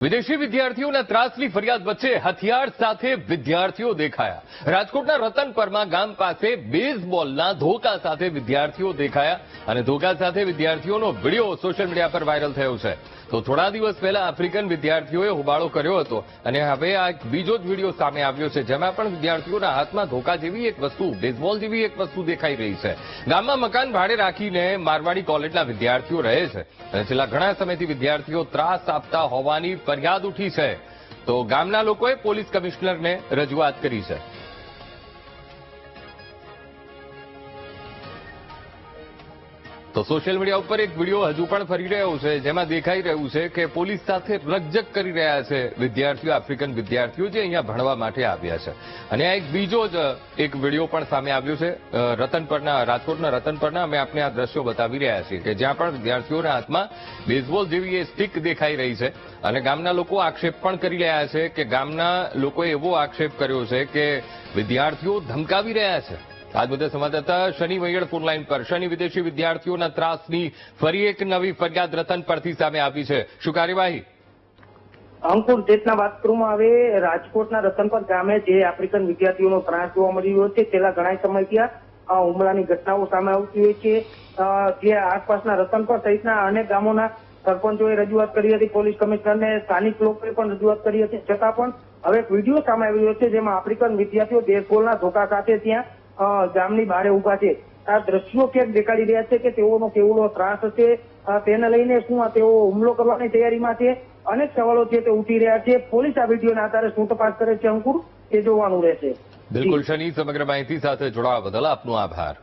વિદેશી વિદ્યાર્થીઓના ત્રાસની ફરિયાદ વચ્ચે હથિયાર સાથે વિદ્યાર્થીઓ દેખાયા। રાજકોટના રતનપરમાં ગામ પાસે બેઝબોલના ધોકા સાથે વિદ્યાર્થીઓ દેખાયા અને ધોકા સાથે વિદ્યાર્થીઓનો વિડીયો સોશિયલ મીડિયા પર વાયરલ થયો છે। તો થોડા દિવસ પહેલા આફ્રિકન વિદ્યાર્થીઓએ હોબાળો કર્યો હતો અને હવે આ એક બીજો જ વિડીયો સામે આવ્યો છે, જેમાં પણ વિદ્યાર્થીઓના હાથમાં ધોકા જેવી એક વસ્તુ, બેઝબોલ જેવી એક વસ્તુ દેખાઈ રહી છે। ગામમાં મકાન ભાડે રાખીને મારવાડી કોલેજના વિદ્યાર્થીઓ રહે છે અને છેલ્લા ઘણા સમયથી વિદ્યાર્થીઓ ત્રાસ આપતા હોવાની ફરિયાદ ઉઠી છે। તો ગામના લોકોએ પોલીસ કમિશનરને રજૂઆત કરી છે। તો સોશિયલ મીડિયા ઉપર એક વિડીયો હજુ પણ ફરી રહ્યો છે, જેમાં દેખાઈ રહ્યું છે કે પોલીસ સાથે રકઝક કરી રહ્યા છે વિદ્યાર્થીઓ, આફ્રિકન વિદ્યાર્થીઓ જે અહીંયા ભણવા માટે આવ્યા છે। અને આ એક બીજો જ એક વિડીયો પણ સામે આવ્યો છે રાજકોટના રતનપરના। અમે આપને આ દ્રશ્યો બતાવી રહ્યા છીએ કે જ્યાં પણ વિદ્યાર્થીઓના હાથમાં બેઝબોલ જેવી એ સ્ટિક દેખાઈ રહી છે અને ગામના લોકો આક્ષેપ પણ કરી રહ્યા છે કે ગામના લોકોએ એવો આક્ષેપ કર્યો છે કે વિદ્યાર્થીઓ ધમકાવી રહ્યા છે। આજ મુદ્દે સંવાદદાતા શનિ વૈયડ ફોન લાઈન પર। શનિ, વિદેશી વિદ્યાર્થીઓના ત્રાસની ફરી એક નવી ફરિયાદ રતન પરથી સામે આવી છે, શું કાર્યવાહી? અંકુર, જેટલા વાત કરવામાં આવે, રાજકોટના રતનપર ગામે જે આફ્રિકન વિદ્યાર્થીઓનો ત્રાસ જોવા મળી રહ્યો છે, છેલ્લા ઘણા સમયથી આ હુમલાની ઘટનાઓ સામે આવતી હોય છે। જે આસપાસના રતનપર સહિતના અનેક ગામોના સરપંચોએ રજૂઆત કરી હતી, પોલીસ કમિશનરને, સ્થાનિક લોકોએ પણ રજૂઆત કરી હતી, છતાં પણ હવે એક વિડીયો સામે આવી રહ્યો છે જેમાં આફ્રિકન વિદ્યાર્થીઓ બેઝબોલના ધોકા સાથે ત્યાં ગામની બહાર ઉભા છે। આ દ્રશ્યો ક્યાંક દેખાડી રહ્યા છે કે તેઓનો કેવડો ત્રાસ છે, તેને લઈને શું તેઓ હુમલો કરવાની તૈયારીમાં છે? અનેક સવાલો છે તે ઉઠી રહ્યા છે। પોલીસ આ વિડીયોના આધારે શું તપાસ કરે છે અંકુર, તે જોવાનું રહેશે। બિલકુલ શનિ, સમગ્ર માહિતી સાથે જોડાવા બદલ આપનો આભાર।